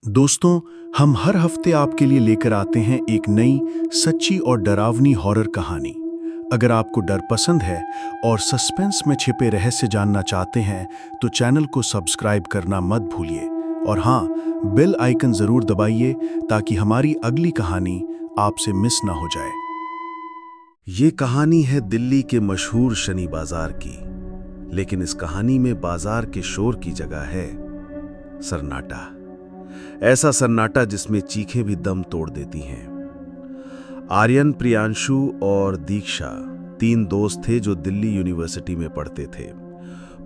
दोस्तों, हम हर हफ्ते आपके लिए लेकर आते हैं एक नई सच्ची और डरावनी हॉरर कहानी। अगर आपको डर पसंद है और सस्पेंस में छिपे रहस्य जानना चाहते हैं तो चैनल को सब्सक्राइब करना मत भूलिए और हाँ, बेल आइकन जरूर दबाइए ताकि हमारी अगली कहानी आपसे मिस ना हो जाए। ये कहानी है दिल्ली के मशहूर शनि बाजार की, लेकिन इस कहानी में बाजार के शोर की जगह है सन्नाटा। ऐसा सन्नाटा जिसमें चीखें भी दम तोड़ देती हैं। आर्यन, प्रियांशु और दीक्षा तीन दोस्त थे जो दिल्ली यूनिवर्सिटी में पढ़ते थे।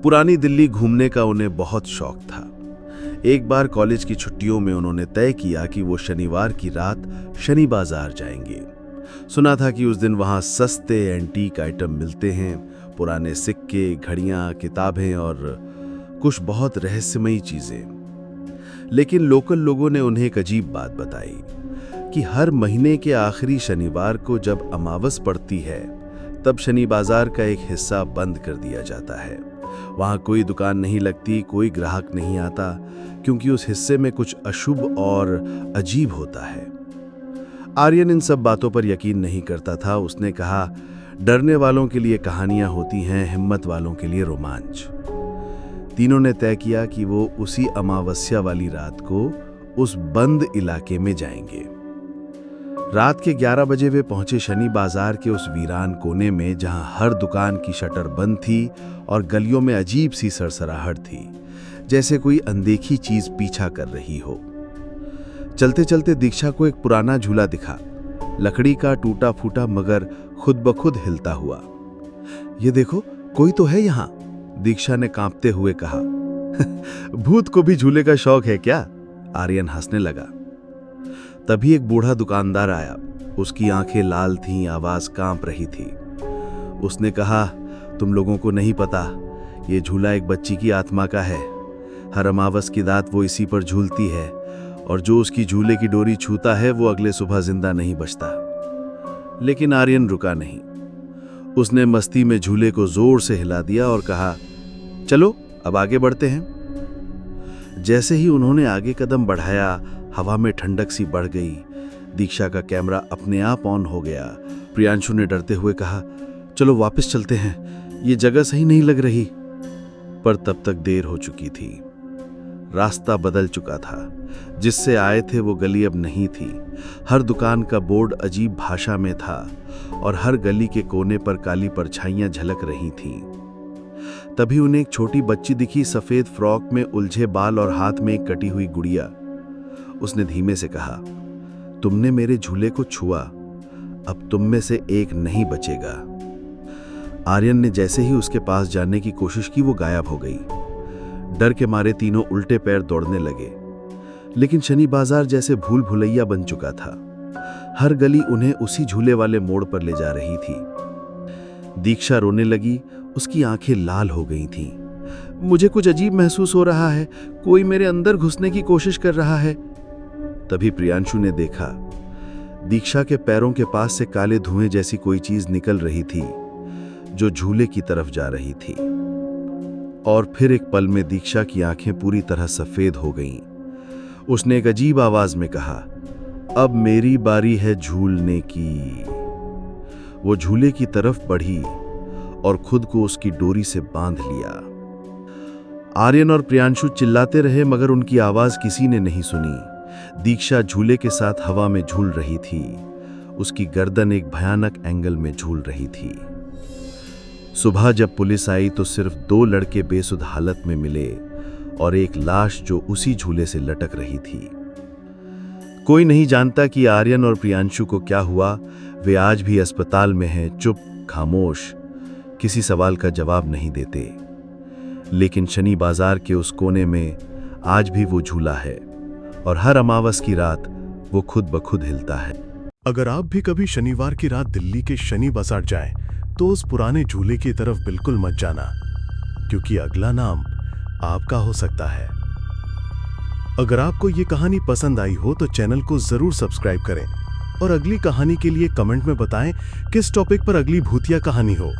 पुरानी दिल्ली घूमने का उन्हें बहुत शौक था। एक बार कॉलेज की छुट्टियों में उन्होंने तय किया कि वो शनिवार की रात शनि बाजार जाएंगे। सुना था कि उस दिन वहां सस्ते एंटीक आइटम मिलते हैं, पुराने सिक्के, घड़ियां, किताबें और कुछ बहुत रहस्यमयी चीजें। लेकिन लोकल लोगों ने उन्हें एक अजीब बात बताई कि हर महीने के आखिरी शनिवार को जब अमावस पड़ती है तब शनि बाजार का एक हिस्सा बंद कर दिया जाता है। वहां कोई दुकान नहीं लगती, कोई ग्राहक नहीं आता, क्योंकि उस हिस्से में कुछ अशुभ और अजीब होता है। आर्यन इन सब बातों पर यकीन नहीं करता था। उसने कहा, डरने वालों के लिए कहानियां होती हैं, हिम्मत वालों के लिए रोमांच। तीनों ने तय किया कि वो उसी अमावस्या वाली रात को उस बंद इलाके में जाएंगे। रात के 11 बजे वे पहुंचे शनि बाजार के उस वीरान कोने में जहां हर दुकान की शटर बंद थी और गलियों में अजीब सी सरसराहट थी, जैसे कोई अनदेखी चीज पीछा कर रही हो। चलते चलते दीक्षा को एक पुराना झूला दिखा, लकड़ी का, टूटा फूटा, मगर खुद ब खुद हिलता हुआ। ये देखो, कोई तो है यहाँ, दीक्षा ने कांपते हुए कहा। भूत को भी झूले का शौक है क्या? आर्यन हंसने लगा। तभी एक बूढ़ा दुकानदार आया। उसकी आंखें लाल थीं, आवाज कांप रही थी। उसने कहा, तुम लोगों को नहीं पता, ये झूला एक बच्ची की आत्मा का है। हर अमावस की रात वो इसी पर झूलती है और जो उसकी झूले की डोरी छूता है वो अगले सुबह जिंदा नहीं बचता। लेकिन आर्यन रुका नहीं। उसने मस्ती में झूले को जोर से हिला दिया और कहा, चलो अब आगे बढ़ते हैं। जैसे ही उन्होंने आगे कदम बढ़ाया, हवा में ठंडक सी बढ़ गई। दीक्षा का कैमरा अपने आप ऑन हो गया। प्रियांशु ने डरते हुए कहा, चलो वापस चलते हैं, ये जगह सही नहीं लग रही। पर तब तक देर हो चुकी थी। रास्ता बदल चुका था। जिससे आए थे वो गली अब नहीं थी। हर दुकान का बोर्ड अजीब भाषा में था और हर गली के कोने पर काली परछाइयां झलक रही थीं। तभी उन्हें एक छोटी बच्ची दिखी, सफेद फ्रॉक में, उलझे बाल और हाथ में एक कटी हुई गुड़िया। उसने धीमे से कहा, तुमने मेरे झूले को छुआ, अब तुम में से एक नहीं बचेगा। आर्यन ने जैसे ही उसके पास जाने की कोशिश की वो गायब हो गई। डर के मारे तीनों उल्टे पैर दौड़ने लगे। लेकिन शनि बाजार जैसे भूल भुलैया बन चुका था। हर गली उन्हें उसी झूले वाले मोड़ पर ले जा रही थी। दीक्षा रोने लगी, उसकी आंखें लाल हो गई थीं। मुझे कुछ अजीब महसूस हो रहा है, कोई मेरे अंदर घुसने की कोशिश कर रहा है। तभी प्रियांशु ने देखा, दीक्षा के पैरों के पास से काले धुएं जैसी कोई चीज निकल रही थी जो झूले की तरफ जा रही थी। और फिर एक पल में दीक्षा की आंखें पूरी तरह सफेद हो गईं। उसने एक अजीब आवाज में कहा, अब मेरी बारी है झूलने की। वो झूले की तरफ बढ़ी और खुद को उसकी डोरी से बांध लिया। आर्यन और प्रियांशु चिल्लाते रहे मगर उनकी आवाज किसी ने नहीं सुनी। दीक्षा झूले के साथ हवा में झूल रही थी। उसकी गर्दन एक भयानक एंगल में झूल रही थी। सुबह जब पुलिस आई तो सिर्फ 2 लड़के बेसुध हालत में मिले और एक लाश जो उसी झूले से लटक रही थी। कोई नहीं जानता कि आर्यन और प्रियांशु को क्या हुआ। वे आज भी अस्पताल में हैं, चुप, खामोश, किसी सवाल का जवाब नहीं देते। लेकिन शनि बाजार के उस कोने में आज भी वो झूला है और हर अमावस की रात वो खुद ब खुद हिलता है। अगर आप भी कभी शनिवार की रात दिल्ली के शनि बाजार जाएं, तो उस पुराने झूले की तरफ बिल्कुल मत जाना, क्योंकि अगला नाम आपका हो सकता है। अगर आपको ये कहानी पसंद आई हो तो चैनल को जरूर सब्सक्राइब करें और अगली कहानी के लिए कमेंट में बताएं किस टॉपिक पर अगली भूतिया कहानी हो।